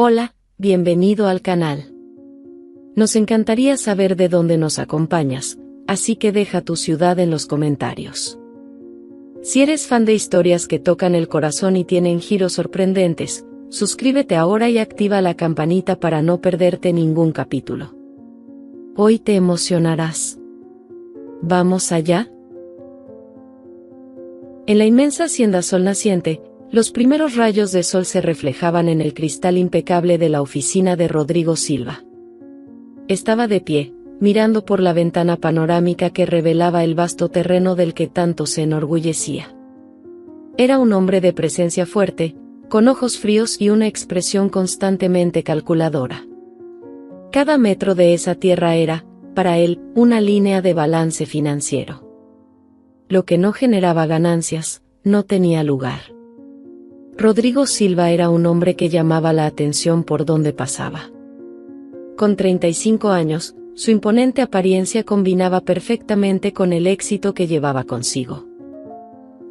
Hola, bienvenido al canal. Nos encantaría saber de dónde nos acompañas, así que deja tu ciudad en los comentarios. Si eres fan de historias que tocan el corazón y tienen giros sorprendentes, suscríbete ahora y activa la campanita para no perderte ningún capítulo. Hoy te emocionarás. ¿Vamos allá? En la inmensa hacienda Sol Naciente, los primeros rayos de sol se reflejaban en el cristal impecable de la oficina de Rodrigo Silva. Estaba de pie, mirando por la ventana panorámica que revelaba el vasto terreno del que tanto se enorgullecía. Era un hombre de presencia fuerte, con ojos fríos y una expresión constantemente calculadora. Cada metro de esa tierra era, para él, una línea de balance financiero. Lo que no generaba ganancias, no tenía lugar. Rodrigo Silva era un hombre que llamaba la atención por donde pasaba. Con 35 años, su imponente apariencia combinaba perfectamente con el éxito que llevaba consigo.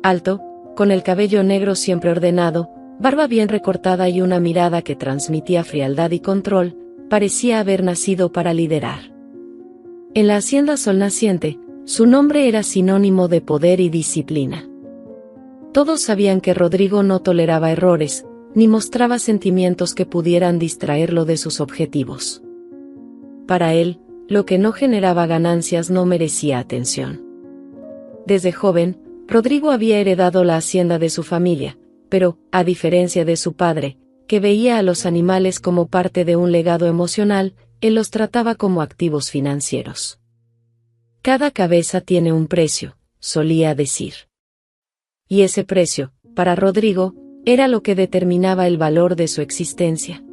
Alto, con el cabello negro siempre ordenado, barba bien recortada y una mirada que transmitía frialdad y control, parecía haber nacido para liderar. En la hacienda Sol Naciente, su nombre era sinónimo de poder y disciplina. Todos sabían que Rodrigo no toleraba errores, ni mostraba sentimientos que pudieran distraerlo de sus objetivos. Para él, lo que no generaba ganancias no merecía atención. Desde joven, Rodrigo había heredado la hacienda de su familia, pero, a diferencia de su padre, que veía a los animales como parte de un legado emocional, él los trataba como activos financieros. Cada cabeza tiene un precio, solía decir. Y ese precio, para Rodrigo, era lo que determinaba el valor de su existencia.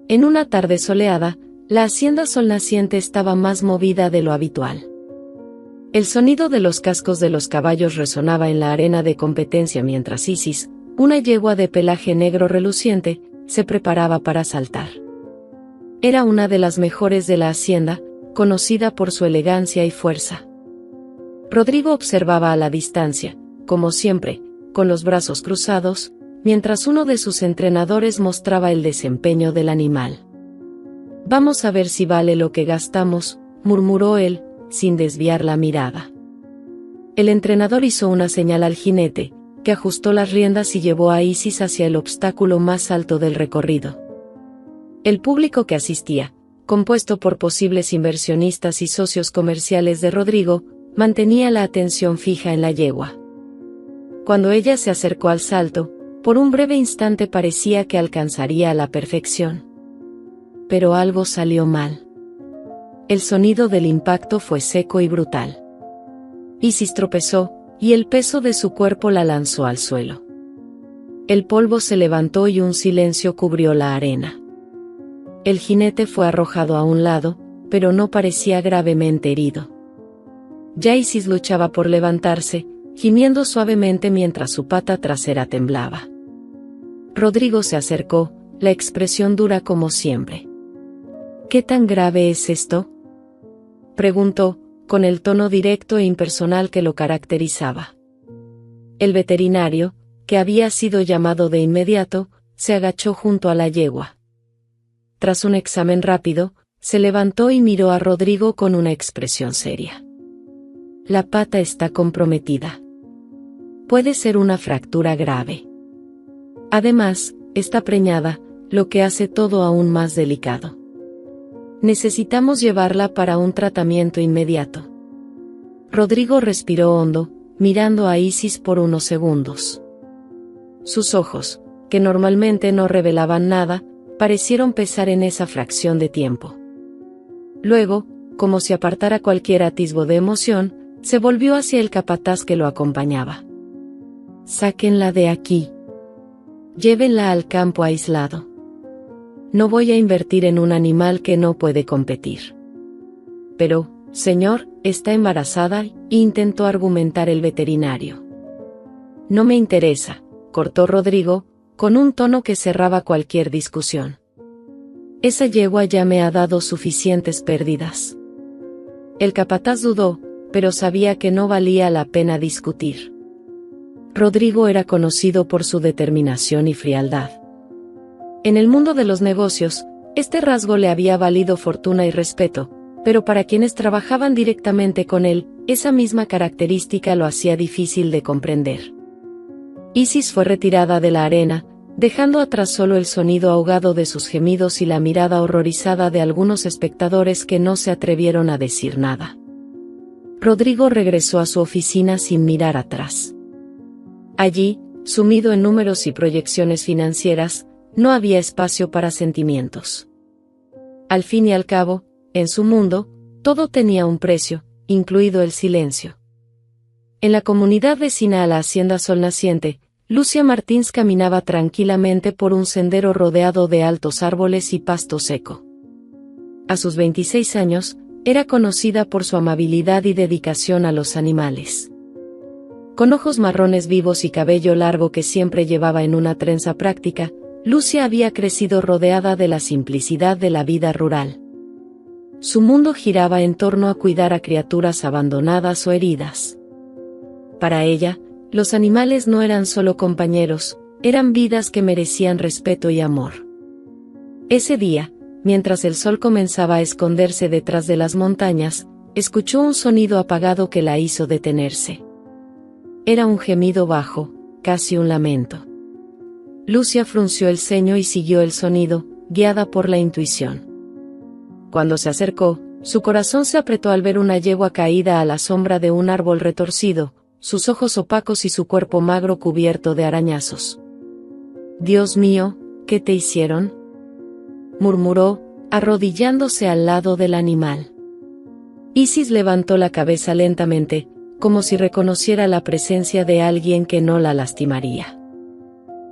En una tarde soleada, la hacienda Sol Naciente estaba más movida de lo habitual. El sonido de los cascos de los caballos resonaba en la arena de competencia mientras Isis, una yegua de pelaje negro reluciente, se preparaba para saltar. Era una de las mejores de la hacienda, conocida por su elegancia y fuerza. Rodrigo observaba a la distancia, como siempre, con los brazos cruzados, mientras uno de sus entrenadores mostraba el desempeño del animal. «Vamos a ver si vale lo que gastamos», murmuró él, sin desviar la mirada. El entrenador hizo una señal al jinete, que ajustó las riendas y llevó a Isis hacia el obstáculo más alto del recorrido. El público que asistía, compuesto por posibles inversionistas y socios comerciales de Rodrigo, mantenía la atención fija en la yegua. Cuando ella se acercó al salto, por un breve instante parecía que alcanzaría a la perfección. Pero algo salió mal. El sonido del impacto fue seco y brutal. Isis tropezó, y el peso de su cuerpo la lanzó al suelo. El polvo se levantó y un silencio cubrió la arena. El jinete fue arrojado a un lado, pero no parecía gravemente herido. Ya Isis luchaba por levantarse, gimiendo suavemente mientras su pata trasera temblaba. Rodrigo se acercó, la expresión dura como siempre. «¿Qué tan grave es esto?», preguntó, con el tono directo e impersonal que lo caracterizaba. El veterinario, que había sido llamado de inmediato, se agachó junto a la yegua. Tras un examen rápido, se levantó y miró a Rodrigo con una expresión seria. «La pata está comprometida. Puede ser una fractura grave. Además, está preñada, lo que hace todo aún más delicado. Necesitamos llevarla para un tratamiento inmediato». Rodrigo respiró hondo, mirando a Isis por unos segundos. Sus ojos, que normalmente no revelaban nada, parecieron pesar en esa fracción de tiempo. Luego, como si apartara cualquier atisbo de emoción, se volvió hacia el capataz que lo acompañaba. «Sáquenla de aquí. Llévenla al campo aislado. No voy a invertir en un animal que no puede competir». «Pero, señor, está embarazada», intentó argumentar el veterinario. «No me interesa», cortó Rodrigo, con un tono que cerraba cualquier discusión. «Esa yegua ya me ha dado suficientes pérdidas». El capataz dudó, pero sabía que no valía la pena discutir. Rodrigo era conocido por su determinación y frialdad. En el mundo de los negocios, este rasgo le había valido fortuna y respeto, pero para quienes trabajaban directamente con él, esa misma característica lo hacía difícil de comprender. Isis fue retirada de la arena, dejando atrás solo el sonido ahogado de sus gemidos y la mirada horrorizada de algunos espectadores que no se atrevieron a decir nada. Rodrigo regresó a su oficina sin mirar atrás. Allí, sumido en números y proyecciones financieras, no había espacio para sentimientos. Al fin y al cabo, en su mundo, todo tenía un precio, incluido el silencio. En la comunidad vecina a la hacienda Sol Naciente, Lucia Martins caminaba tranquilamente por un sendero rodeado de altos árboles y pasto seco. A sus 26 años, era conocida por su amabilidad y dedicación a los animales. Con ojos marrones vivos y cabello largo que siempre llevaba en una trenza práctica, Lucia había crecido rodeada de la simplicidad de la vida rural. Su mundo giraba en torno a cuidar a criaturas abandonadas o heridas. Para ella, los animales no eran solo compañeros, eran vidas que merecían respeto y amor. Ese día, mientras el sol comenzaba a esconderse detrás de las montañas, escuchó un sonido apagado que la hizo detenerse. Era un gemido bajo, casi un lamento. Lucia frunció el ceño y siguió el sonido, guiada por la intuición. Cuando se acercó, su corazón se apretó al ver una yegua caída a la sombra de un árbol retorcido, sus ojos opacos y su cuerpo magro cubierto de arañazos. «Dios mío, ¿qué te hicieron?», murmuró, arrodillándose al lado del animal. Isis levantó la cabeza lentamente, como si reconociera la presencia de alguien que no la lastimaría.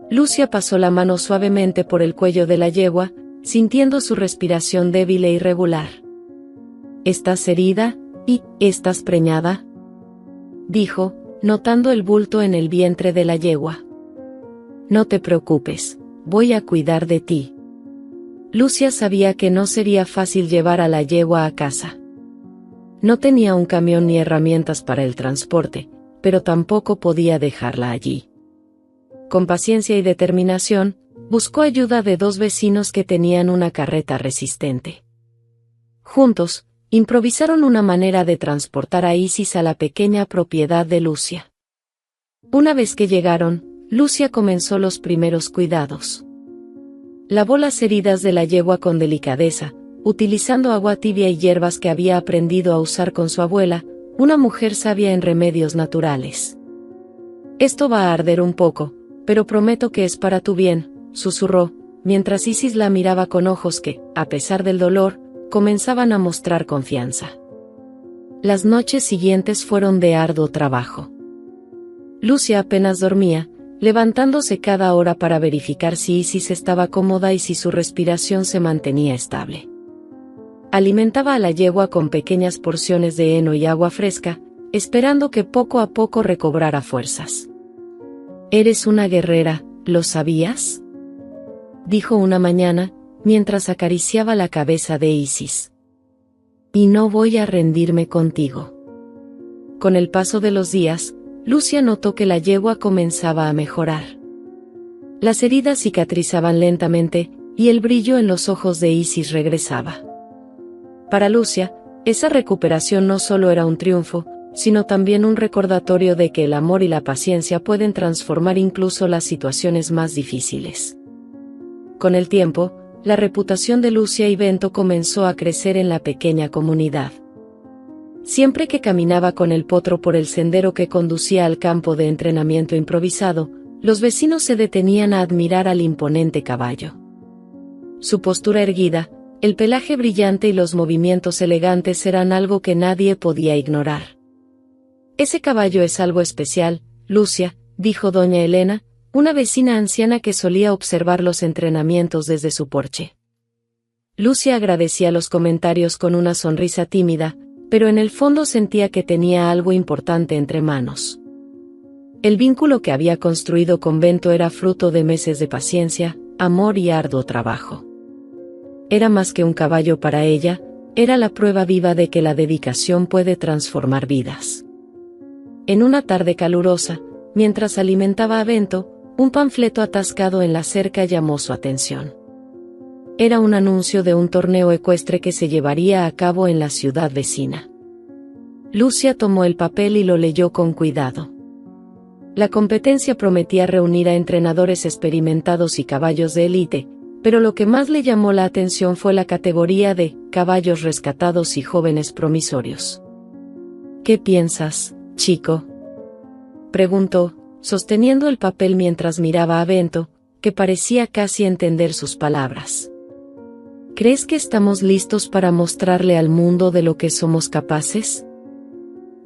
Lucia pasó la mano suavemente por el cuello de la yegua, sintiendo su respiración débil e irregular. «¿Estás herida? ¿Y estás preñada?», dijo, notando el bulto en el vientre de la yegua. «No te preocupes, voy a cuidar de ti». Lucia sabía que no sería fácil llevar a la yegua a casa. No tenía un camión ni herramientas para el transporte, pero tampoco podía dejarla allí. Con paciencia y determinación, buscó ayuda de 2 vecinos que tenían una carreta resistente. Juntos, improvisaron una manera de transportar a Isis a la pequeña propiedad de Lucia. Una vez que llegaron, Lucia comenzó los primeros cuidados. Lavó las heridas de la yegua con delicadeza, utilizando agua tibia y hierbas que había aprendido a usar con su abuela, una mujer sabia en remedios naturales. «Esto va a arder un poco, pero prometo que es para tu bien», susurró, mientras Isis la miraba con ojos que, a pesar del dolor, comenzaban a mostrar confianza. Las noches siguientes fueron de arduo trabajo. Lucia apenas dormía, levantándose cada hora para verificar si Isis estaba cómoda y si su respiración se mantenía estable. Alimentaba a la yegua con pequeñas porciones de heno y agua fresca, esperando que poco a poco recobrara fuerzas. «Eres una guerrera, ¿lo sabías?», dijo una mañana, mientras acariciaba la cabeza de Isis. «Y no voy a rendirme contigo». Con el paso de los días, Lucia notó que la yegua comenzaba a mejorar. Las heridas cicatrizaban lentamente, y el brillo en los ojos de Isis regresaba. Para Lucia, esa recuperación no solo era un triunfo, sino también un recordatorio de que el amor y la paciencia pueden transformar incluso las situaciones más difíciles. Con el tiempo, la reputación de Lucia y Bento comenzó a crecer en la pequeña comunidad. Siempre que caminaba con el potro por el sendero que conducía al campo de entrenamiento improvisado, los vecinos se detenían a admirar al imponente caballo. Su postura erguida, el pelaje brillante y los movimientos elegantes eran algo que nadie podía ignorar. «Ese caballo es algo especial, Lucia», dijo doña Elena, una vecina anciana que solía observar los entrenamientos desde su porche. Lucia agradecía los comentarios con una sonrisa tímida, pero en el fondo sentía que tenía algo importante entre manos. El vínculo que había construido con Bento era fruto de meses de paciencia, amor y arduo trabajo. Era más que un caballo para ella, era la prueba viva de que la dedicación puede transformar vidas. En una tarde calurosa, mientras alimentaba a Bento, un panfleto atascado en la cerca llamó su atención. Era un anuncio de un torneo ecuestre que se llevaría a cabo en la ciudad vecina. Lucia tomó el papel y lo leyó con cuidado. La competencia prometía reunir a entrenadores experimentados y caballos de élite, pero lo que más le llamó la atención fue la categoría de caballos rescatados y jóvenes promisorios. ¿Qué piensas, chico?, preguntó, sosteniendo el papel mientras miraba a Bento, que parecía casi entender sus palabras. ¿Crees que estamos listos para mostrarle al mundo de lo que somos capaces?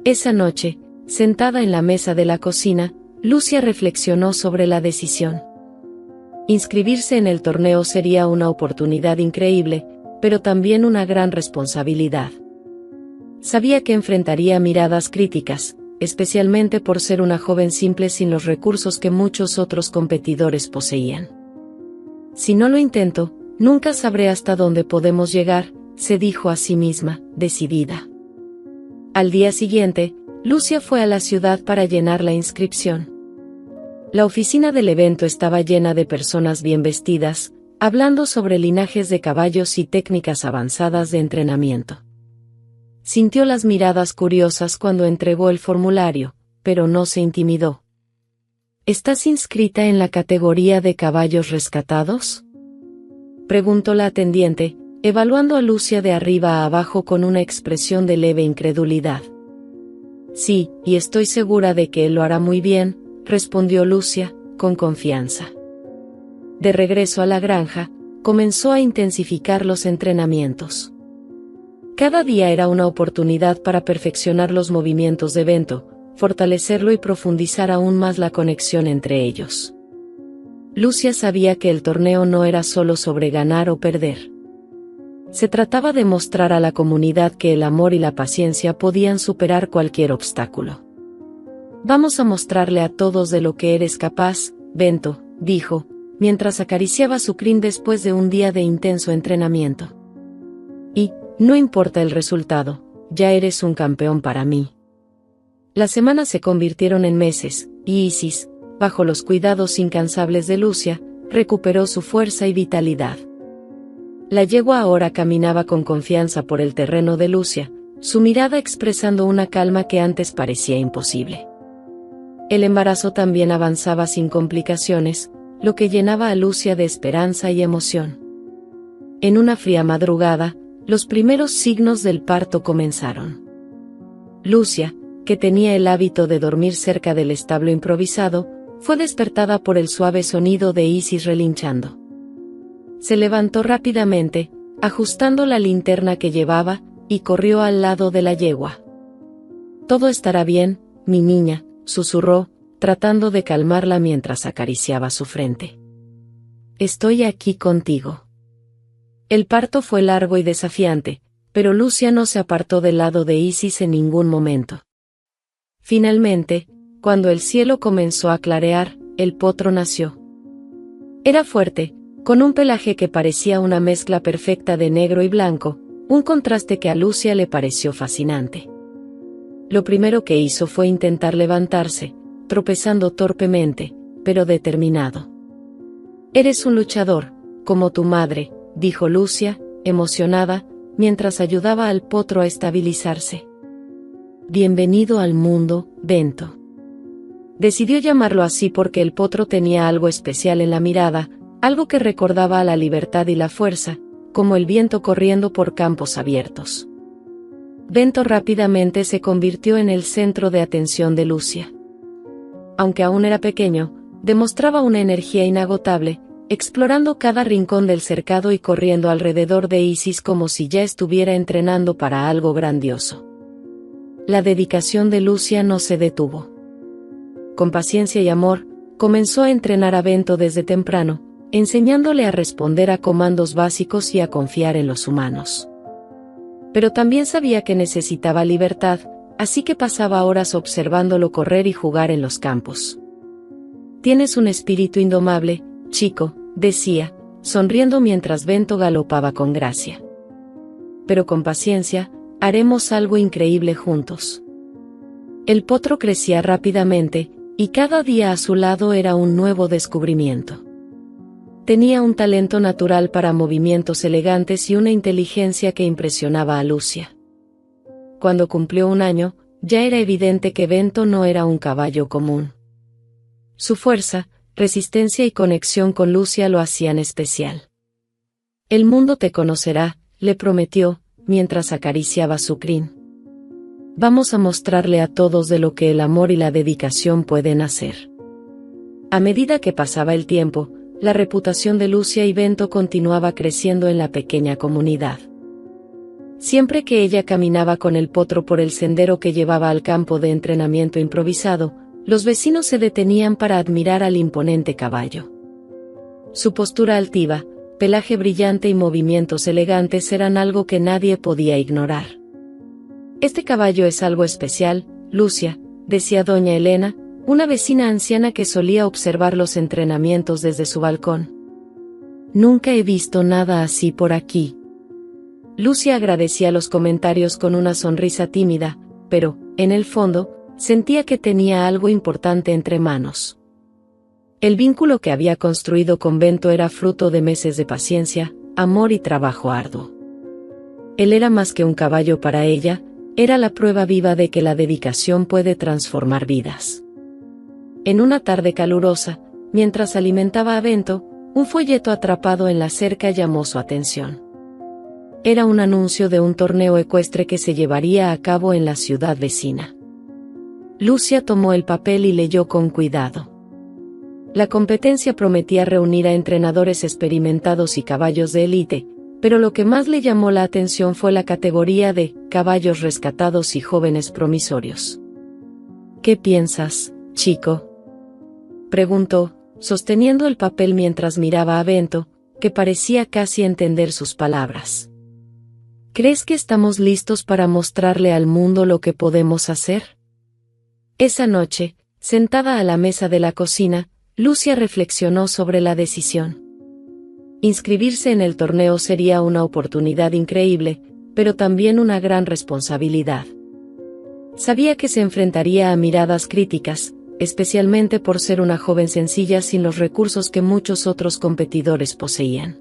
Esa noche, sentada en la mesa de la cocina, Lucia reflexionó sobre la decisión. Inscribirse en el torneo sería una oportunidad increíble, pero también una gran responsabilidad. Sabía que enfrentaría miradas críticas, especialmente por ser una joven simple sin los recursos que muchos otros competidores poseían. Si no lo intento, nunca sabré hasta dónde podemos llegar, se dijo a sí misma, decidida. Al día siguiente, Lucia fue a la ciudad para llenar la inscripción. La oficina del evento estaba llena de personas bien vestidas, hablando sobre linajes de caballos y técnicas avanzadas de entrenamiento. Sintió las miradas curiosas cuando entregó el formulario, pero no se intimidó. ¿Estás inscrita en la categoría de caballos rescatados?, preguntó la atendiente, evaluando a Lucia de arriba a abajo con una expresión de leve incredulidad. Sí, y estoy segura de que él lo hará muy bien, respondió Lucia, con confianza. De regreso a la granja, comenzó a intensificar los entrenamientos. Cada día era una oportunidad para perfeccionar los movimientos de Bento, fortalecerlo y profundizar aún más la conexión entre ellos. Lucia sabía que el torneo no era solo sobre ganar o perder. Se trataba de mostrar a la comunidad que el amor y la paciencia podían superar cualquier obstáculo. Vamos a mostrarle a todos de lo que eres capaz, Bento, dijo, mientras acariciaba su crin después de un día de intenso entrenamiento. Y, no importa el resultado, ya eres un campeón para mí. Las semanas se convirtieron en meses, y Isis, bajo los cuidados incansables de Lucia, recuperó su fuerza y vitalidad. La yegua ahora caminaba con confianza por el terreno de Lucia, su mirada expresando una calma que antes parecía imposible. El embarazo también avanzaba sin complicaciones, lo que llenaba a Lucia de esperanza y emoción. En una fría madrugada, los primeros signos del parto comenzaron. Lucia, que tenía el hábito de dormir cerca del establo improvisado, fue despertada por el suave sonido de Isis relinchando. Se levantó rápidamente, ajustando la linterna que llevaba, y corrió al lado de la yegua. «Todo estará bien, mi niña», susurró, tratando de calmarla mientras acariciaba su frente. «Estoy aquí contigo». El parto fue largo y desafiante, pero Lucia no se apartó del lado de Isis en ningún momento. Finalmente, cuando el cielo comenzó a clarear, el potro nació. Era fuerte, con un pelaje que parecía una mezcla perfecta de negro y blanco, un contraste que a Lucia le pareció fascinante. Lo primero que hizo fue intentar levantarse, tropezando torpemente, pero determinado. «Eres un luchador, como tu madre», dijo Lucia, emocionada, mientras ayudaba al potro a estabilizarse. «Bienvenido al mundo, Bento». Decidió llamarlo así porque el potro tenía algo especial en la mirada, algo que recordaba a la libertad y la fuerza, como el viento corriendo por campos abiertos. Bento rápidamente se convirtió en el centro de atención de Lucia. Aunque aún era pequeño, demostraba una energía inagotable, explorando cada rincón del cercado y corriendo alrededor de Isis como si ya estuviera entrenando para algo grandioso. La dedicación de Lucia no se detuvo. Con paciencia y amor, comenzó a entrenar a Bento desde temprano, enseñándole a responder a comandos básicos y a confiar en los humanos. Pero también sabía que necesitaba libertad, así que pasaba horas observándolo correr y jugar en los campos. «Tienes un espíritu indomable, chico», decía, sonriendo mientras Bento galopaba con gracia. «Pero con paciencia, haremos algo increíble juntos». El potro crecía rápidamente, y cada día a su lado era un nuevo descubrimiento. Tenía un talento natural para movimientos elegantes y una inteligencia que impresionaba a Lucia. Cuando cumplió 1 año, ya era evidente que Bento no era un caballo común. Su fuerza, resistencia y conexión con Lucia lo hacían especial. «El mundo te conocerá», le prometió, mientras acariciaba su crin. «Vamos a mostrarle a todos de lo que el amor y la dedicación pueden hacer». A medida que pasaba el tiempo, la reputación de Lucia y Bento continuaba creciendo en la pequeña comunidad. Siempre que ella caminaba con el potro por el sendero que llevaba al campo de entrenamiento improvisado, los vecinos se detenían para admirar al imponente caballo. Su postura altiva, pelaje brillante y movimientos elegantes eran algo que nadie podía ignorar. «Este caballo es algo especial, Lucia», decía doña Elena, una vecina anciana que solía observar los entrenamientos desde su balcón. «Nunca he visto nada así por aquí». Lucia agradecía los comentarios con una sonrisa tímida, pero, en el fondo, sentía que tenía algo importante entre manos. El vínculo que había construido con Bento era fruto de meses de paciencia, amor y trabajo arduo. Él era más que un caballo para ella, era la prueba viva de que la dedicación puede transformar vidas. En una tarde calurosa, mientras alimentaba a Bento, un folleto atrapado en la cerca llamó su atención. Era un anuncio de un torneo ecuestre que se llevaría a cabo en la ciudad vecina. Lucia tomó el papel y leyó con cuidado. La competencia prometía reunir a entrenadores experimentados y caballos de élite, pero lo que más le llamó la atención fue la categoría de caballos rescatados y jóvenes promisorios. «¿Qué piensas, chico?», preguntó, sosteniendo el papel mientras miraba a Bento, que parecía casi entender sus palabras. «¿Crees que estamos listos para mostrarle al mundo lo que podemos hacer?». Esa noche, sentada a la mesa de la cocina, Lucia reflexionó sobre la decisión. Inscribirse en el torneo sería una oportunidad increíble, pero también una gran responsabilidad. Sabía que se enfrentaría a miradas críticas, especialmente por ser una joven sencilla sin los recursos que muchos otros competidores poseían.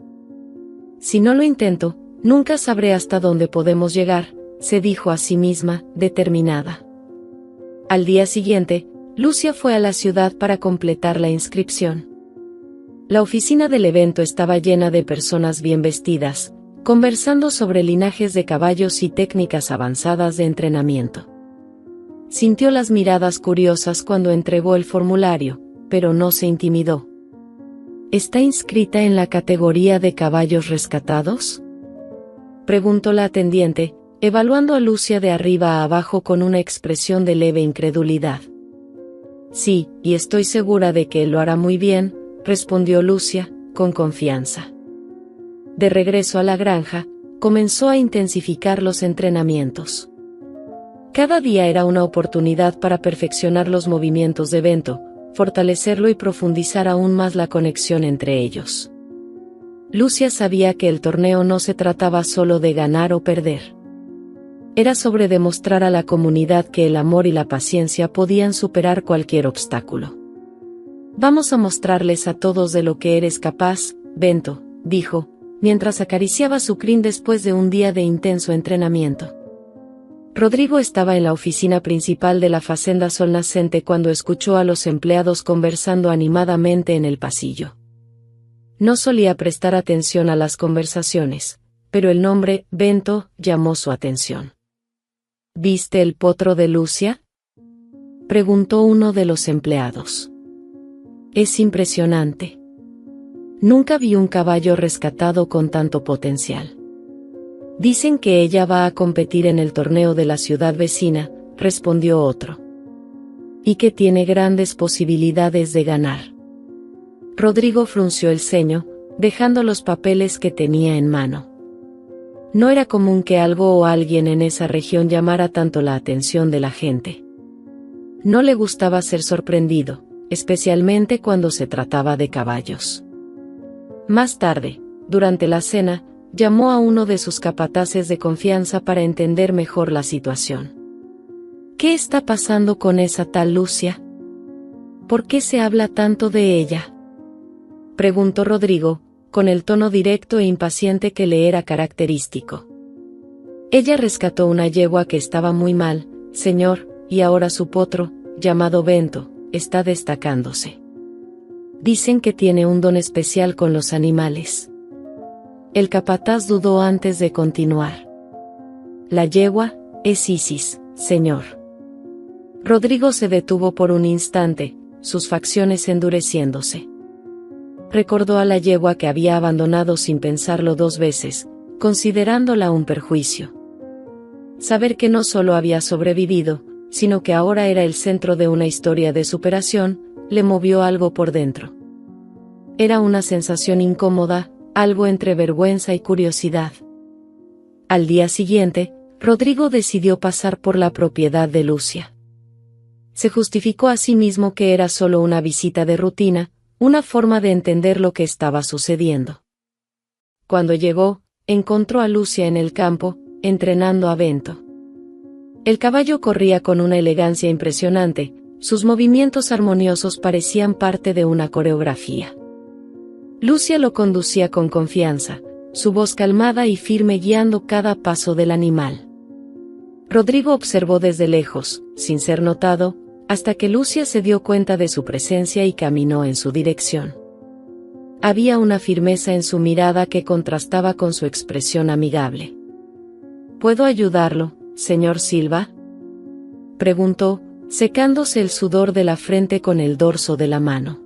«Si no lo intento, nunca sabré hasta dónde podemos llegar», se dijo a sí misma, determinada. Al día siguiente, Lucia fue a la ciudad para completar la inscripción. La oficina del evento estaba llena de personas bien vestidas, conversando sobre linajes de caballos y técnicas avanzadas de entrenamiento. Sintió las miradas curiosas cuando entregó el formulario, pero no se intimidó. «¿Está inscrita en la categoría de caballos rescatados?», preguntó la atendiente, evaluando a Lucia de arriba a abajo con una expresión de leve incredulidad. «Sí, y estoy segura de que él lo hará muy bien», respondió Lucia, con confianza. De regreso a la granja, comenzó a intensificar los entrenamientos. Cada día era una oportunidad para perfeccionar los movimientos de Bento, fortalecerlo y profundizar aún más la conexión entre ellos. Lucia sabía que el torneo no se trataba solo de ganar o perder. Era sobre demostrar a la comunidad que el amor y la paciencia podían superar cualquier obstáculo. «Vamos a mostrarles a todos de lo que eres capaz, Bento», dijo, mientras acariciaba su crin después de un día de intenso entrenamiento. Rodrigo estaba en la oficina principal de la Fazenda Sol Nascente cuando escuchó a los empleados conversando animadamente en el pasillo. No solía prestar atención a las conversaciones, pero el nombre, Bento, llamó su atención. «¿Viste el potro de Lucia?», preguntó uno de los empleados. «Es impresionante. Nunca vi un caballo rescatado con tanto potencial. Dicen que ella va a competir en el torneo de la ciudad vecina», respondió otro. «Y que tiene grandes posibilidades de ganar». Rodrigo frunció el ceño, dejando los papeles que tenía en mano. No era común que algo o alguien en esa región llamara tanto la atención de la gente. No le gustaba ser sorprendido, especialmente cuando se trataba de caballos. Más tarde, durante la cena, llamó a uno de sus capataces de confianza para entender mejor la situación. «¿Qué está pasando con esa tal Lucia? ¿Por qué se habla tanto de ella?», preguntó Rodrigo, con el tono directo e impaciente que le era característico. Ella rescató una yegua que estaba muy mal, señor, y ahora su potro, llamado Bento, está destacándose. Dicen que tiene un don especial con los animales. El capataz dudó antes de continuar. La yegua es Isis, señor. Rodrigo se detuvo por un instante, sus facciones endureciéndose. Recordó a la yegua que había abandonado sin pensarlo 2 veces, considerándola un perjuicio. Saber que no solo había sobrevivido, sino que ahora era el centro de una historia de superación, le movió algo por dentro. Era una sensación incómoda, algo entre vergüenza y curiosidad. Al día siguiente, Rodrigo decidió pasar por la propiedad de Lucia. Se justificó a sí mismo que era solo una visita de rutina, una forma de entender lo que estaba sucediendo. Cuando llegó, encontró a Lucia en el campo, entrenando a Bento. El caballo corría con una elegancia impresionante, sus movimientos armoniosos parecían parte de una coreografía. Lucia lo conducía con confianza, su voz calmada y firme guiando cada paso del animal. Rodrigo observó desde lejos, sin ser notado, hasta que Lucia se dio cuenta de su presencia y caminó en su dirección. Había una firmeza en su mirada que contrastaba con su expresión amigable. ¿Puedo ayudarlo, señor Silva?, preguntó, secándose el sudor de la frente con el dorso de la mano.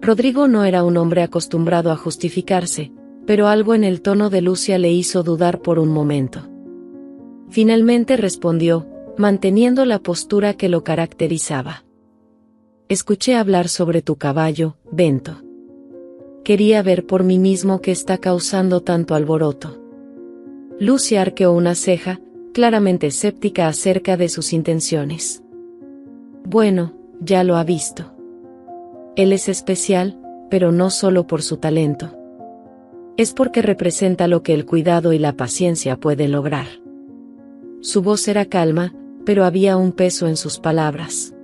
Rodrigo no era un hombre acostumbrado a justificarse, pero algo en el tono de Lucia le hizo dudar por un momento. Finalmente respondió, manteniendo la postura que lo caracterizaba. Escuché hablar sobre tu caballo, Bento. Quería ver por mí mismo qué está causando tanto alboroto. Lucia arqueó una ceja, claramente escéptica acerca de sus intenciones. Bueno, ya lo ha visto. Él es especial, pero no solo por su talento. Es porque representa lo que el cuidado y la paciencia pueden lograr. Su voz era calma, pero había un peso en sus palabras.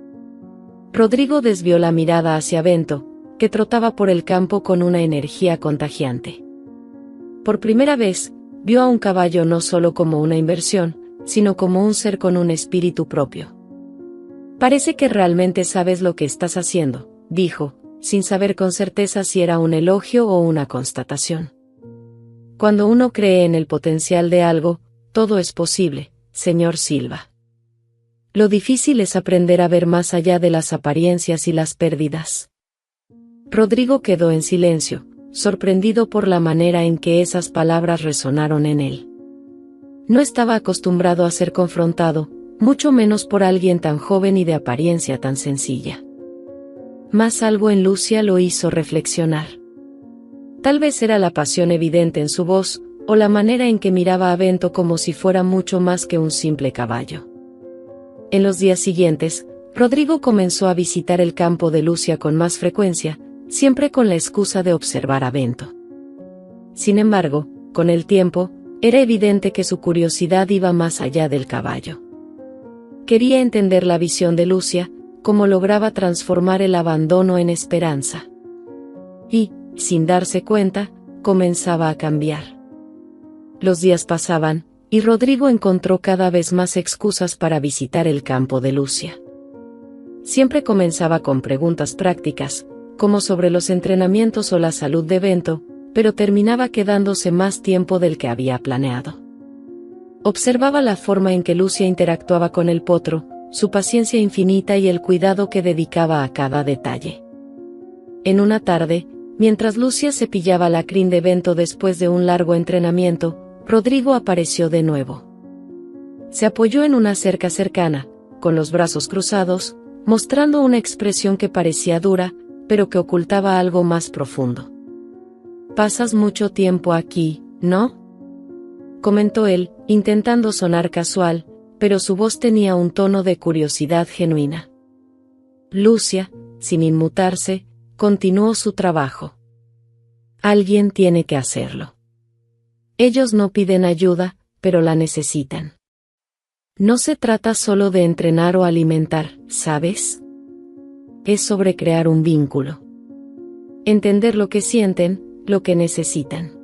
Rodrigo desvió la mirada hacia Bento, que trotaba por el campo con una energía contagiante. Por primera vez, vio a un caballo no solo como una inversión, sino como un ser con un espíritu propio. Parece que realmente sabes lo que estás haciendo, dijo, sin saber con certeza si era un elogio o una constatación. Cuando uno cree en el potencial de algo, todo es posible, señor Silva. Lo difícil es aprender a ver más allá de las apariencias y las pérdidas. Rodrigo quedó en silencio, sorprendido por la manera en que esas palabras resonaron en él. No estaba acostumbrado a ser confrontado, mucho menos por alguien tan joven y de apariencia tan sencilla. Mas algo en Lucia lo hizo reflexionar. Tal vez era la pasión evidente en su voz, o la manera en que miraba a Bento como si fuera mucho más que un simple caballo. En los días siguientes, Rodrigo comenzó a visitar el campo de Lucia con más frecuencia, siempre con la excusa de observar a Bento. Sin embargo, con el tiempo, era evidente que su curiosidad iba más allá del caballo. Quería entender la visión de Lucia, cómo lograba transformar el abandono en esperanza. Y, sin darse cuenta, comenzaba a cambiar. Los días pasaban, y Rodrigo encontró cada vez más excusas para visitar el campo de Lucia. Siempre comenzaba con preguntas prácticas, como sobre los entrenamientos o la salud de Bento, pero terminaba quedándose más tiempo del que había planeado. Observaba la forma en que Lucia interactuaba con el potro, su paciencia infinita y el cuidado que dedicaba a cada detalle. En una tarde, mientras Lucia cepillaba la crin de Bento después de un largo entrenamiento, Rodrigo apareció de nuevo. Se apoyó en una cerca cercana, con los brazos cruzados, mostrando una expresión que parecía dura, pero que ocultaba algo más profundo. «Pasas mucho tiempo aquí, ¿no?», comentó él, intentando sonar casual, pero su voz tenía un tono de curiosidad genuina. Lucia, sin inmutarse, continuó su trabajo. Alguien tiene que hacerlo. Ellos no piden ayuda, pero la necesitan. No se trata solo de entrenar o alimentar, ¿sabes? Es sobre crear un vínculo. entender lo que sienten, lo que necesitan.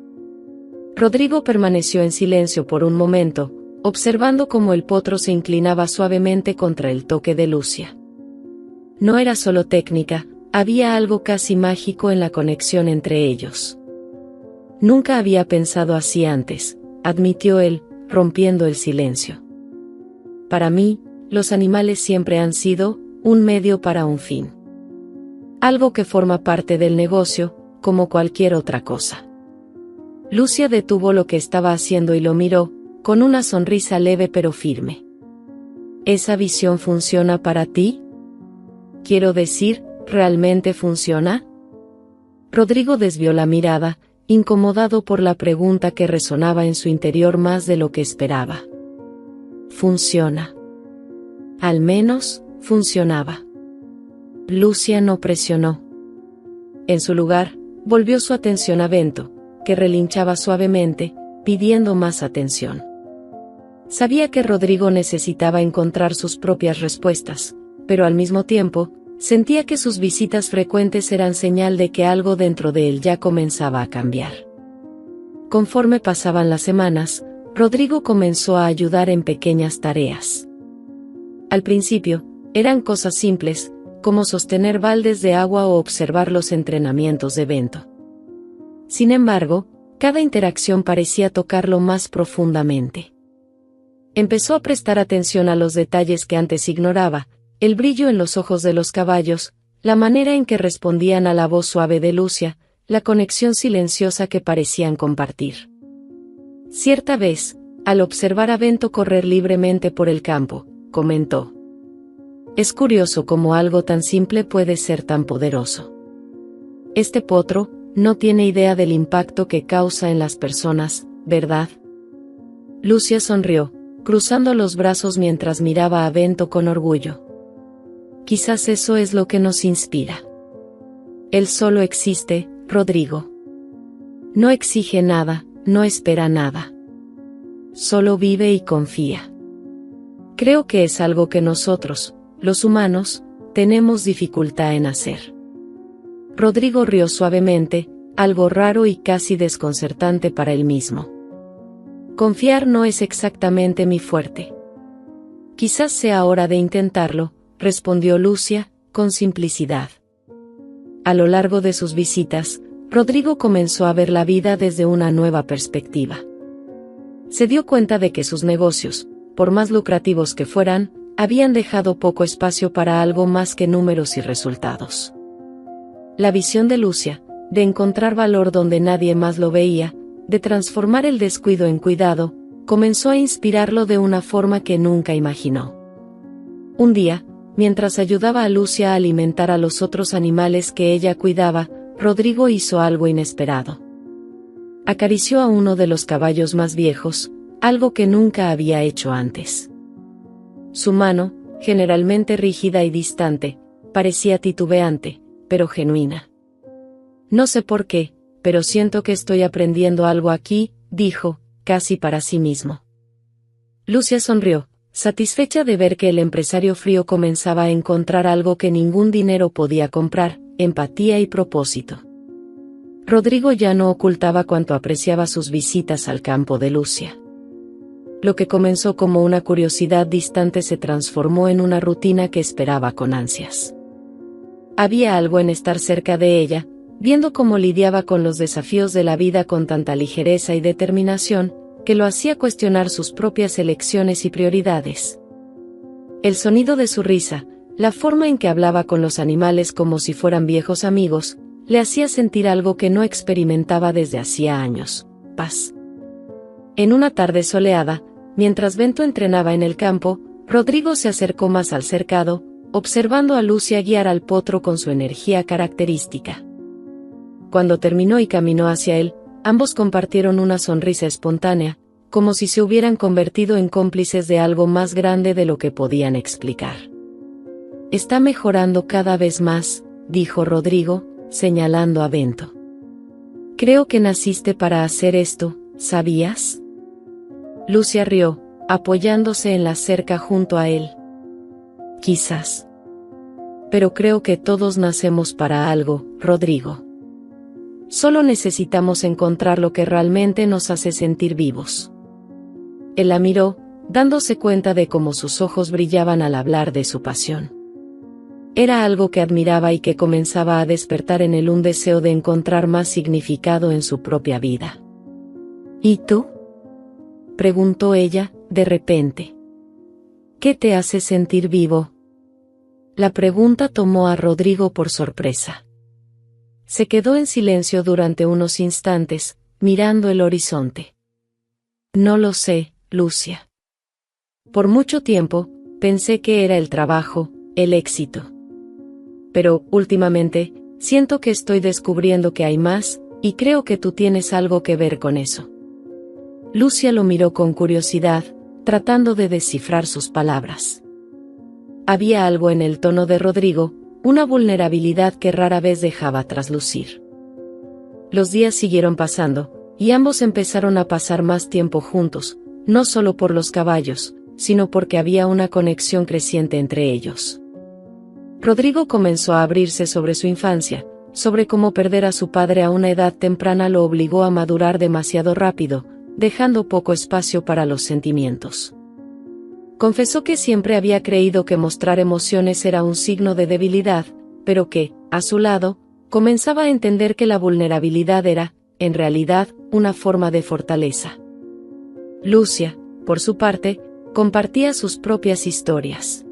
Rodrigo permaneció en silencio por un momento, observando cómo el potro se inclinaba suavemente contra el toque de Lucia. No era solo técnica, había algo casi mágico en la conexión entre ellos. Nunca había pensado así antes, admitió él, rompiendo el silencio. Para mí, los animales siempre han sido un medio para un fin. Algo que forma parte del negocio, como cualquier otra cosa. Lucia detuvo lo que estaba haciendo y lo miró, con una sonrisa leve pero firme. ¿Esa visión funciona para ti? Quiero decir, ¿realmente funciona? Rodrigo desvió la mirada, incomodado por la pregunta que resonaba en su interior más de lo que esperaba. Funciona. Al menos, funcionaba. Lucia no presionó. En su lugar, volvió su atención a Bento, que relinchaba suavemente, pidiendo más atención. Sabía que Rodrigo necesitaba encontrar sus propias respuestas, pero al mismo tiempo, sentía que sus visitas frecuentes eran señal de que algo dentro de él ya comenzaba a cambiar. Conforme pasaban las semanas, Rodrigo comenzó a ayudar en pequeñas tareas. Al principio, eran cosas simples, como sostener baldes de agua o observar los entrenamientos de Bento. Sin embargo, cada interacción parecía tocarlo más profundamente. Empezó a prestar atención a los detalles que antes ignoraba, el brillo en los ojos de los caballos, la manera en que respondían a la voz suave de Lucia, la conexión silenciosa que parecían compartir. Cierta vez, al observar a Bento correr libremente por el campo, comentó: «Es curioso cómo algo tan simple puede ser tan poderoso. Este potro no tiene idea del impacto que causa en las personas, ¿verdad?». Lucia sonrió, cruzando los brazos mientras miraba a Bento con orgullo. Quizás eso es lo que nos inspira. Él solo existe, Rodrigo. No exige nada, no espera nada. Solo vive y confía. Creo que es algo que nosotros, los humanos, tenemos dificultad en hacer. Rodrigo rió suavemente, algo raro y casi desconcertante para él mismo. Confiar no es exactamente mi fuerte. Quizás sea hora de intentarlo, respondió Lucia, con simplicidad. A lo largo de sus visitas, Rodrigo comenzó a ver la vida desde una nueva perspectiva. Se dio cuenta de que sus negocios, por más lucrativos que fueran, habían dejado poco espacio para algo más que números y resultados. La visión de Lucia, de encontrar valor donde nadie más lo veía, de transformar el descuido en cuidado, comenzó a inspirarlo de una forma que nunca imaginó. Un día, mientras ayudaba a Lucia a alimentar a los otros animales que ella cuidaba, Rodrigo hizo algo inesperado. Acarició a uno de los caballos más viejos, algo que nunca había hecho antes. Su mano, generalmente rígida y distante, parecía titubeante, pero genuina. No sé por qué, pero siento que estoy aprendiendo algo aquí, dijo, casi para sí mismo. Lucia sonrió, satisfecha de ver que el empresario frío comenzaba a encontrar algo que ningún dinero podía comprar, empatía y propósito. Rodrigo ya no ocultaba cuánto apreciaba sus visitas al campo de Lucia. Lo que comenzó como una curiosidad distante se transformó en una rutina que esperaba con ansias. Había algo en estar cerca de ella, viendo cómo lidiaba con los desafíos de la vida con tanta ligereza y determinación, que lo hacía cuestionar sus propias elecciones y prioridades. El sonido de su risa, la forma en que hablaba con los animales como si fueran viejos amigos, le hacía sentir algo que no experimentaba desde hacía años: paz. En una tarde soleada, mientras Bento entrenaba en el campo, Rodrigo se acercó más al cercado, observando a Lucia guiar al potro con su energía característica. Cuando terminó y caminó hacia él, ambos compartieron una sonrisa espontánea, como si se hubieran convertido en cómplices de algo más grande de lo que podían explicar. «Está mejorando cada vez más», dijo Rodrigo, señalando a Bento. «Creo que naciste para hacer esto, ¿sabías?». Lucia rió, apoyándose en la cerca junto a él. «Quizás. Pero creo que todos nacemos para algo, Rodrigo». solo necesitamos encontrar lo que realmente nos hace sentir vivos. Él la miró, dándose cuenta de cómo sus ojos brillaban al hablar de su pasión. Era algo que admiraba y que comenzaba a despertar en él un deseo de encontrar más significado en su propia vida. ¿Y tú?, preguntó ella, de repente. ¿Qué te hace sentir vivo? La pregunta tomó a Rodrigo por sorpresa. Se quedó en silencio durante unos instantes, mirando el horizonte. No lo sé, Lucia. Por mucho tiempo, pensé que era el trabajo, el éxito. Pero, últimamente, siento que estoy descubriendo que hay más, y creo que tú tienes algo que ver con eso. Lucia lo miró con curiosidad, tratando de descifrar sus palabras. Había algo en el tono de Rodrigo, una vulnerabilidad que rara vez dejaba traslucir. Los días siguieron pasando, y ambos empezaron a pasar más tiempo juntos, no solo por los caballos, sino porque había una conexión creciente entre ellos. Rodrigo comenzó a abrirse sobre su infancia, sobre cómo perder a su padre a una edad temprana lo obligó a madurar demasiado rápido, dejando poco espacio para los sentimientos. Confesó que siempre había creído que mostrar emociones era un signo de debilidad, pero que, a su lado, comenzaba a entender que la vulnerabilidad era, en realidad, una forma de fortaleza. Lucia, por su parte, compartía sus propias historias.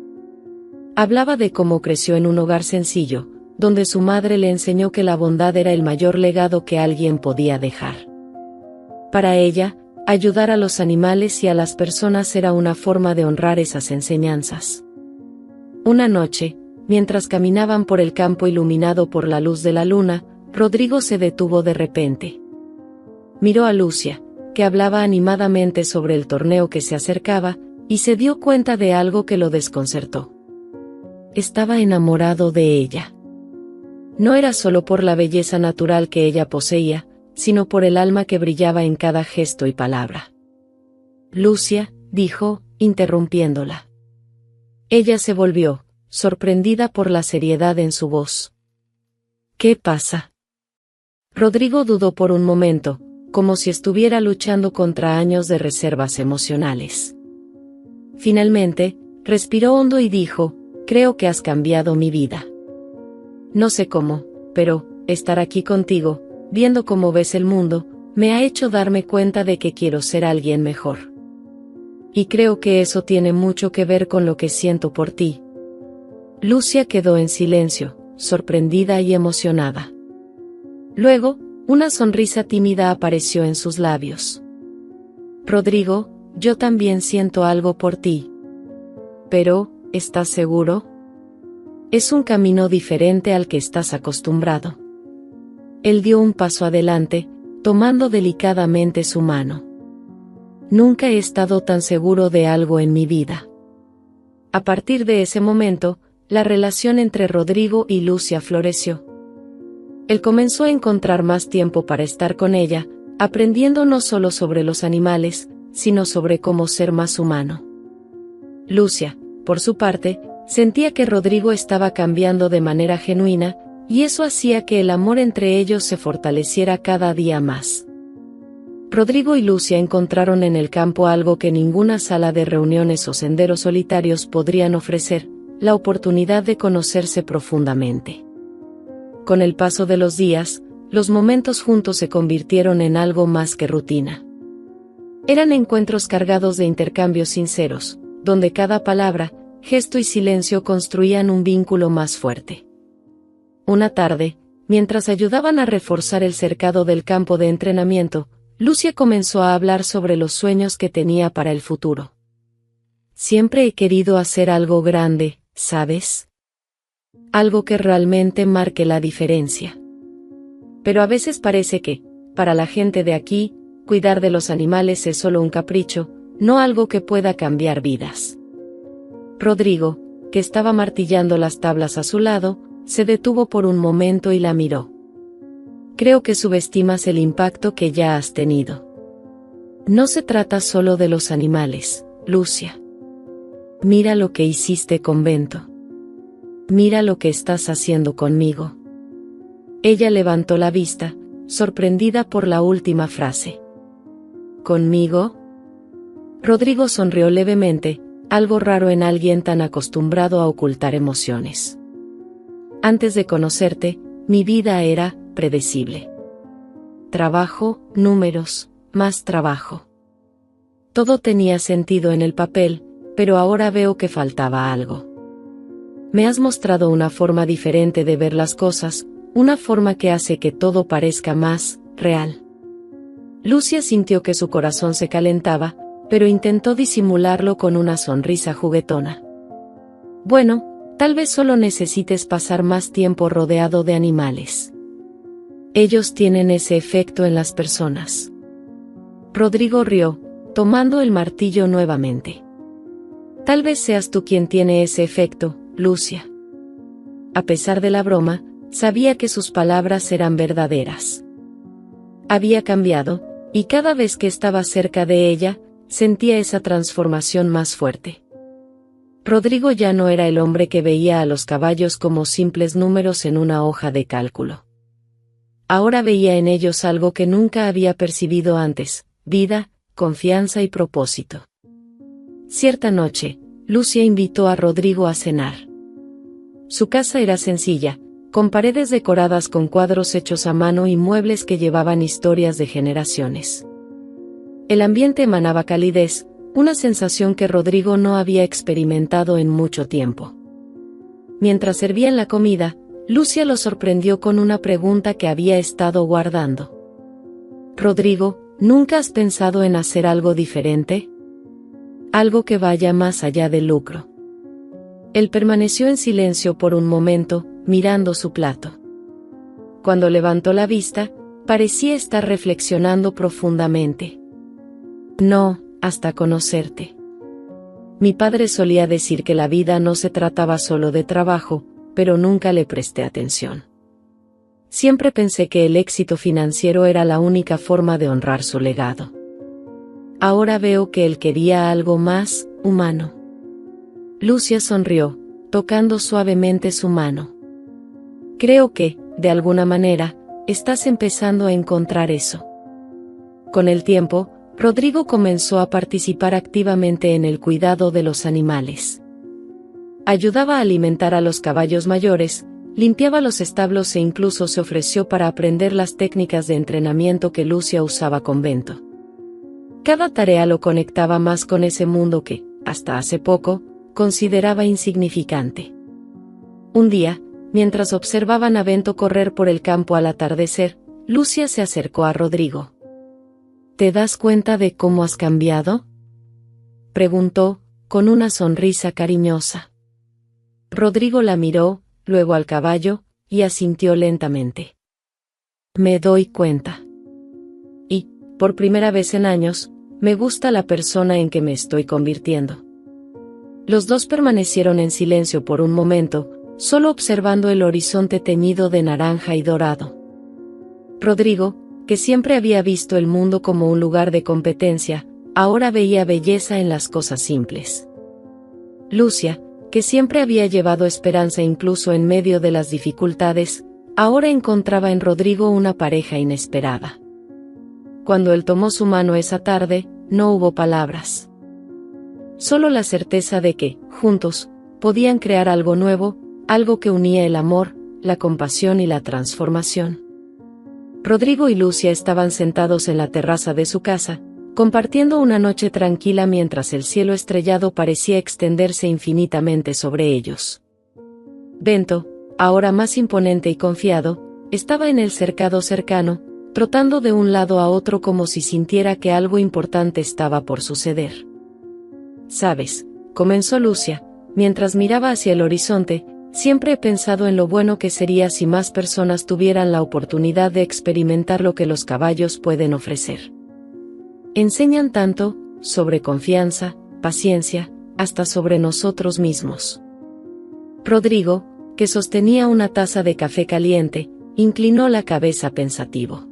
Hablaba de cómo creció en un hogar sencillo, donde su madre le enseñó que la bondad era el mayor legado que alguien podía dejar. Para ella, ayudar a los animales y a las personas era una forma de honrar esas enseñanzas. Una noche, mientras caminaban por el campo iluminado por la luz de la luna, Rodrigo se detuvo de repente. Miró a Lucia, que hablaba animadamente sobre el torneo que se acercaba, y se dio cuenta de algo que lo desconcertó. Estaba enamorado de ella. No era solo por la belleza natural que ella poseía, sino por el alma que brillaba en cada gesto y palabra. Lucia, dijo, interrumpiéndola. Ella se volvió, sorprendida por la seriedad en su voz. ¿Qué pasa? Rodrigo dudó por un momento, como si estuviera luchando contra años de reservas emocionales. Finalmente, respiró hondo y dijo, creo que has cambiado mi vida. No sé cómo, pero, estar aquí contigo, viendo cómo ves el mundo, me ha hecho darme cuenta de que quiero ser alguien mejor. Y creo que eso tiene mucho que ver con lo que siento por ti. Lucia quedó en silencio, sorprendida y emocionada. Luego, una sonrisa tímida apareció en sus labios. Rodrigo, yo también siento algo por ti. Pero, ¿estás seguro? Es un camino diferente al que estás acostumbrado. Él dio un paso adelante, tomando delicadamente su mano. Nunca he estado tan seguro de algo en mi vida. A partir de ese momento, la relación entre Rodrigo y Lucia floreció. Él comenzó a encontrar más tiempo para estar con ella, aprendiendo no solo sobre los animales, sino sobre cómo ser más humano. Lucia, por su parte, sentía que Rodrigo estaba cambiando de manera genuina, y eso hacía que el amor entre ellos se fortaleciera cada día más. Rodrigo y Lucia encontraron en el campo algo que ninguna sala de reuniones o senderos solitarios podrían ofrecer, la oportunidad de conocerse profundamente. Con el paso de los días, los momentos juntos se convirtieron en algo más que rutina. Eran encuentros cargados de intercambios sinceros, donde cada palabra, gesto y silencio construían un vínculo más fuerte. Una tarde, mientras ayudaban a reforzar el cercado del campo de entrenamiento, Lucia comenzó a hablar sobre los sueños que tenía para el futuro. Siempre he querido hacer algo grande, ¿sabes? Algo que realmente marque la diferencia. Pero a veces parece que, para la gente de aquí, cuidar de los animales es solo un capricho, no algo que pueda cambiar vidas. Rodrigo, que estaba martillando las tablas a su lado, se detuvo por un momento y la miró. Creo que subestimas el impacto que ya has tenido. No se trata solo de los animales, Lucia. Mira lo que hiciste con Bento. Mira lo que estás haciendo conmigo. Ella levantó la vista, sorprendida por la última frase. ¿Conmigo? Rodrigo sonrió levemente, algo raro en alguien tan acostumbrado a ocultar emociones. Antes de conocerte, mi vida era predecible. Trabajo, números, más trabajo. Todo tenía sentido en el papel, pero ahora veo que faltaba algo. Me has mostrado una forma diferente de ver las cosas, una forma que hace que todo parezca más real. Lucia sintió que su corazón se calentaba, pero intentó disimularlo con una sonrisa juguetona. Bueno, tal vez solo necesites pasar más tiempo rodeado de animales. Ellos tienen ese efecto en las personas. Rodrigo rió, tomando el martillo nuevamente. Tal vez seas tú quien tiene ese efecto, Lucia. A pesar de la broma, sabía que sus palabras eran verdaderas. Había cambiado, y cada vez que estaba cerca de ella, sentía esa transformación más fuerte. Rodrigo ya no era el hombre que veía a los caballos como simples números en una hoja de cálculo. Ahora veía en ellos algo que nunca había percibido antes: vida, confianza y propósito. Cierta noche, Lucia invitó a Rodrigo a cenar. Su casa era sencilla, con paredes decoradas con cuadros hechos a mano y muebles que llevaban historias de generaciones. El ambiente emanaba calidez, una sensación que Rodrigo no había experimentado en mucho tiempo. Mientras servían la comida, Lucia lo sorprendió con una pregunta que había estado guardando. Rodrigo, ¿nunca has pensado en hacer algo diferente? Algo que vaya más allá del lucro. Él permaneció en silencio por un momento, mirando su plato. Cuando levantó la vista, parecía estar reflexionando profundamente. No, hasta conocerte. Mi padre solía decir que la vida no se trataba solo de trabajo, pero nunca le presté atención. Siempre pensé que el éxito financiero era la única forma de honrar su legado. Ahora veo que él quería algo más humano. Lucia sonrió, tocando suavemente su mano. Creo que, de alguna manera, estás empezando a encontrar eso. Con el tiempo, Rodrigo comenzó a participar activamente en el cuidado de los animales. Ayudaba a alimentar a los caballos mayores, limpiaba los establos e incluso se ofreció para aprender las técnicas de entrenamiento que Lucia usaba con Bento. Cada tarea lo conectaba más con ese mundo que, hasta hace poco, consideraba insignificante. Un día, mientras observaban a Bento correr por el campo al atardecer, Lucia se acercó a Rodrigo. ¿Te das cuenta de cómo has cambiado?, preguntó, con una sonrisa cariñosa. Rodrigo la miró, luego al caballo, y asintió lentamente. Me doy cuenta. Y, por primera vez en años, me gusta la persona en que me estoy convirtiendo. Los dos permanecieron en silencio por un momento, solo observando el horizonte teñido de naranja y dorado. Rodrigo, que siempre había visto el mundo como un lugar de competencia, ahora veía belleza en las cosas simples. Lucia, que siempre había llevado esperanza incluso en medio de las dificultades, ahora encontraba en Rodrigo una pareja inesperada. Cuando él tomó su mano esa tarde, no hubo palabras. Solo la certeza de que, juntos, podían crear algo nuevo, algo que unía el amor, la compasión y la transformación. Rodrigo y Lucia estaban sentados en la terraza de su casa, compartiendo una noche tranquila mientras el cielo estrellado parecía extenderse infinitamente sobre ellos. Bento, ahora más imponente y confiado, estaba en el cercado cercano, trotando de un lado a otro como si sintiera que algo importante estaba por suceder. «Sabes», comenzó Lucia, mientras miraba hacia el horizonte, «siempre he pensado en lo bueno que sería si más personas tuvieran la oportunidad de experimentar lo que los caballos pueden ofrecer. Enseñan tanto, sobre confianza, paciencia, hasta sobre nosotros mismos». Rodrigo, que sostenía una taza de café caliente, inclinó la cabeza pensativo.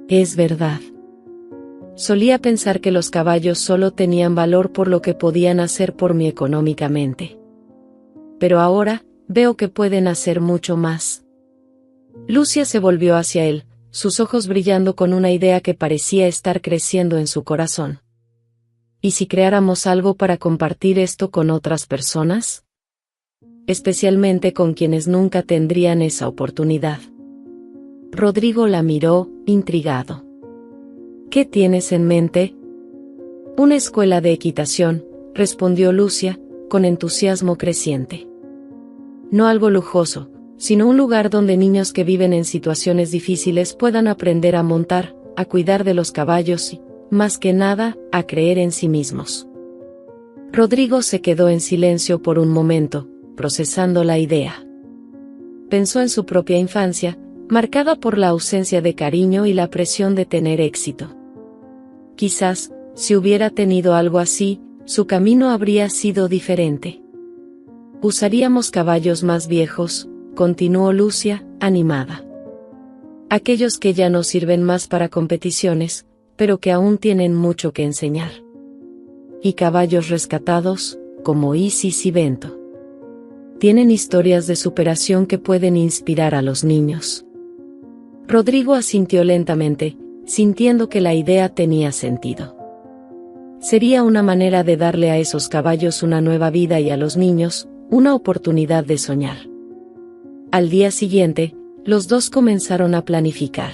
Es verdad. Solía pensar que los caballos solo tenían valor por lo que podían hacer por mí económicamente. Pero ahora, veo que pueden hacer mucho más. Lucia se volvió hacia él, sus ojos brillando con una idea que parecía estar creciendo en su corazón. ¿Y si creáramos algo para compartir esto con otras personas? Especialmente con quienes nunca tendrían esa oportunidad. Rodrigo la miró, intrigado. ¿Qué tienes en mente? Una escuela de equitación, respondió Lucia, con entusiasmo creciente. No algo lujoso, sino un lugar donde niños que viven en situaciones difíciles puedan aprender a montar, a cuidar de los caballos y, más que nada, a creer en sí mismos. Rodrigo se quedó en silencio por un momento, procesando la idea. Pensó en su propia infancia, marcada por la ausencia de cariño y la presión de tener éxito. Quizás, si hubiera tenido algo así, su camino habría sido diferente. Usaríamos caballos más viejos, continuó Lucia, animada. Aquellos que ya no sirven más para competiciones, pero que aún tienen mucho que enseñar. Y caballos rescatados, como Isis y Bento. Tienen historias de superación que pueden inspirar a los niños. Rodrigo asintió lentamente, sintiendo que la idea tenía sentido. Sería una manera de darle a esos caballos una nueva vida y a los niños, una oportunidad de soñar. Al día siguiente, los dos comenzaron a planificar.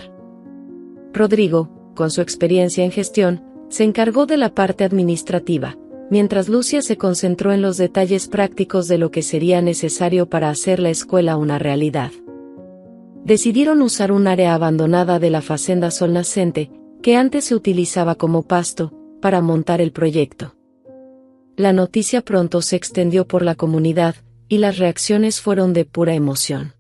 Rodrigo, con su experiencia en gestión, se encargó de la parte administrativa, mientras Lucia se concentró en los detalles prácticos de lo que sería necesario para hacer la escuela una realidad. Decidieron usar un área abandonada de la Facenda Sol Nascente, que antes se utilizaba como pasto, para montar el proyecto. La noticia pronto se extendió por la comunidad, y las reacciones fueron de pura emoción.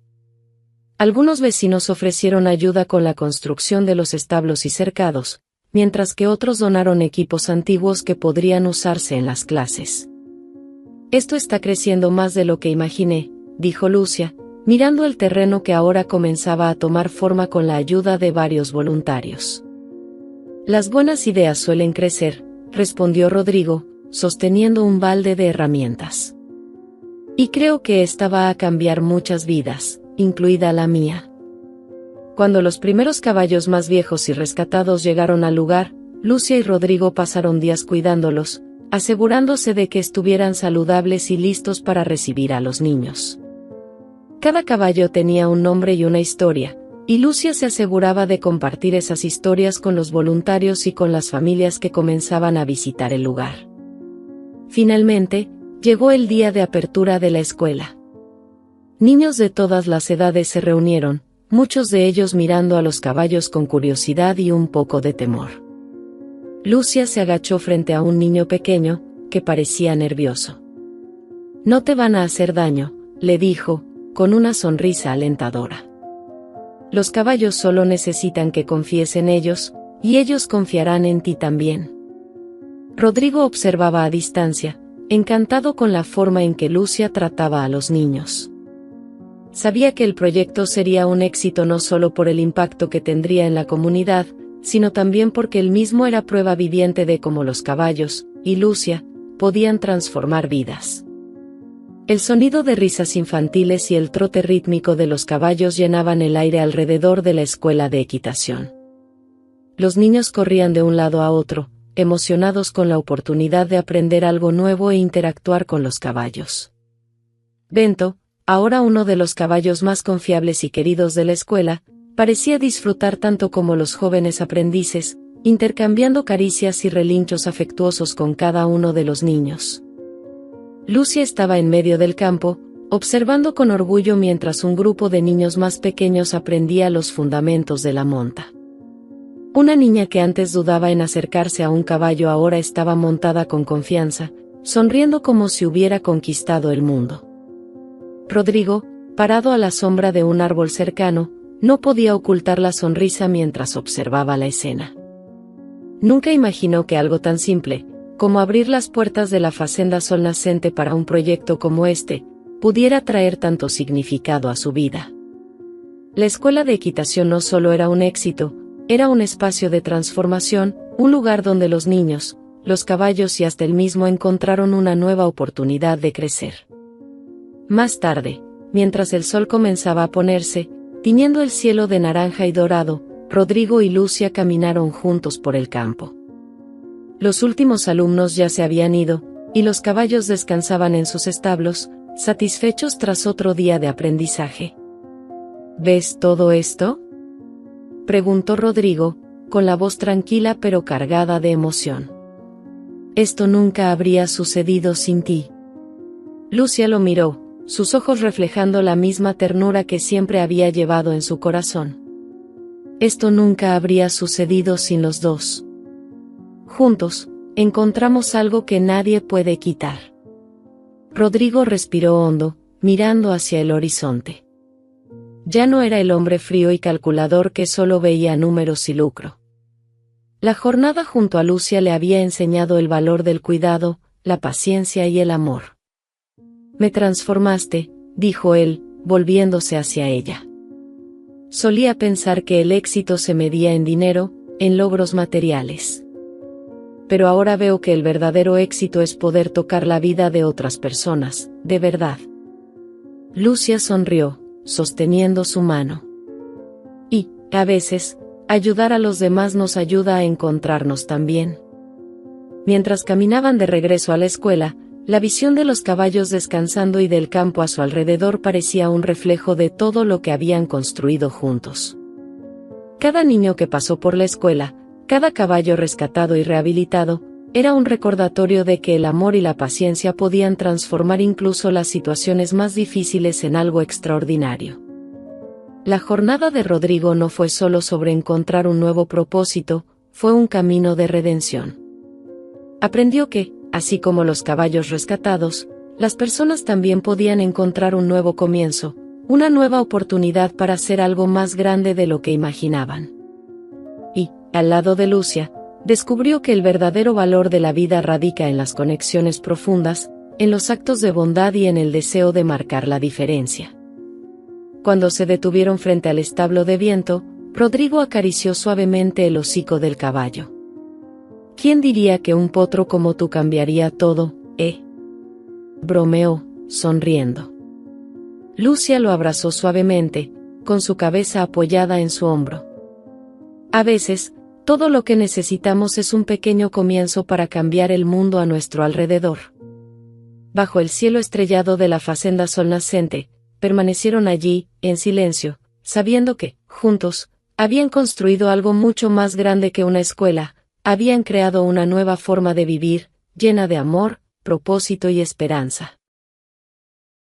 Algunos vecinos ofrecieron ayuda con la construcción de los establos y cercados, mientras que otros donaron equipos antiguos que podrían usarse en las clases. Esto está creciendo más de lo que imaginé, dijo Lucia, mirando el terreno que ahora comenzaba a tomar forma con la ayuda de varios voluntarios. Las buenas ideas suelen crecer, respondió Rodrigo, sosteniendo un balde de herramientas. Y creo que esta va a cambiar muchas vidas, incluida la mía. Cuando los primeros caballos más viejos y rescatados llegaron al lugar, Lucia y Rodrigo pasaron días cuidándolos, asegurándose de que estuvieran saludables y listos para recibir a los niños. Cada caballo tenía un nombre y una historia, y Lucia se aseguraba de compartir esas historias con los voluntarios y con las familias que comenzaban a visitar el lugar. Finalmente, llegó el día de apertura de la escuela. Niños de todas las edades se reunieron, muchos de ellos mirando a los caballos con curiosidad y un poco de temor. Lucia se agachó frente a un niño pequeño, que parecía nervioso. «No te van a hacer daño», le dijo, con una sonrisa alentadora. «Los caballos solo necesitan que confíes en ellos, y ellos confiarán en ti también». Rodrigo observaba a distancia, encantado con la forma en que Lucia trataba a los niños. Sabía que el proyecto sería un éxito no solo por el impacto que tendría en la comunidad, sino también porque él mismo era prueba viviente de cómo los caballos, y Lucia, podían transformar vidas. El sonido de risas infantiles y el trote rítmico de los caballos llenaban el aire alrededor de la escuela de equitación. Los niños corrían de un lado a otro, emocionados con la oportunidad de aprender algo nuevo e interactuar con los caballos. Bento, ahora uno de los caballos más confiables y queridos de la escuela, parecía disfrutar tanto como los jóvenes aprendices, intercambiando caricias y relinchos afectuosos con cada uno de los niños. Lucia estaba en medio del campo, observando con orgullo mientras un grupo de niños más pequeños aprendía los fundamentos de la monta. Una niña que antes dudaba en acercarse a un caballo ahora estaba montada con confianza, sonriendo como si hubiera conquistado el mundo. Rodrigo, parado a la sombra de un árbol cercano, no podía ocultar la sonrisa mientras observaba la escena. Nunca imaginó que algo tan simple, como abrir las puertas de la Facenda Sol Nascente para un proyecto como este, pudiera traer tanto significado a su vida. La escuela de equitación no solo era un éxito, era un espacio de transformación, un lugar donde los niños, los caballos y hasta él mismo encontraron una nueva oportunidad de crecer. Más tarde, mientras el sol comenzaba a ponerse, tiñendo el cielo de naranja y dorado, Rodrigo y Lucia caminaron juntos por el campo. Los últimos alumnos ya se habían ido, y los caballos descansaban en sus establos, satisfechos tras otro día de aprendizaje. ¿Ves todo esto?, preguntó Rodrigo, con la voz tranquila pero cargada de emoción. Esto nunca habría sucedido sin ti. Lucia lo miró, sus ojos reflejando la misma ternura que siempre había llevado en su corazón. Esto nunca habría sucedido sin los dos. Juntos, encontramos algo que nadie puede quitar. Rodrigo respiró hondo, mirando hacia el horizonte. Ya no era el hombre frío y calculador que solo veía números y lucro. La jornada junto a Lucia le había enseñado el valor del cuidado, la paciencia y el amor. Me transformaste, dijo él, volviéndose hacia ella. Solía pensar que el éxito se medía en dinero, en logros materiales. Pero ahora veo que el verdadero éxito es poder tocar la vida de otras personas, de verdad. Lucia sonrió, sosteniendo su mano. Y, a veces, ayudar a los demás nos ayuda a encontrarnos también. Mientras caminaban de regreso a la escuela, la visión de los caballos descansando y del campo a su alrededor parecía un reflejo de todo lo que habían construido juntos. Cada niño que pasó por la escuela, cada caballo rescatado y rehabilitado, era un recordatorio de que el amor y la paciencia podían transformar incluso las situaciones más difíciles en algo extraordinario. La jornada de Rodrigo no fue solo sobre encontrar un nuevo propósito, fue un camino de redención. Aprendió que, así como los caballos rescatados, las personas también podían encontrar un nuevo comienzo, una nueva oportunidad para hacer algo más grande de lo que imaginaban. Y, al lado de Lucia, descubrió que el verdadero valor de la vida radica en las conexiones profundas, en los actos de bondad y en el deseo de marcar la diferencia. Cuando se detuvieron frente al establo de viento, Rodrigo acarició suavemente el hocico del caballo. ¿Quién diría que un potro como tú cambiaría todo, bromeó, sonriendo. Lucia lo abrazó suavemente, con su cabeza apoyada en su hombro. A veces, todo lo que necesitamos es un pequeño comienzo para cambiar el mundo a nuestro alrededor. Bajo el cielo estrellado de la facenda Sol Naciente, permanecieron allí, en silencio, sabiendo que, juntos, habían construido algo mucho más grande que una escuela, habían creado una nueva forma de vivir, llena de amor, propósito y esperanza.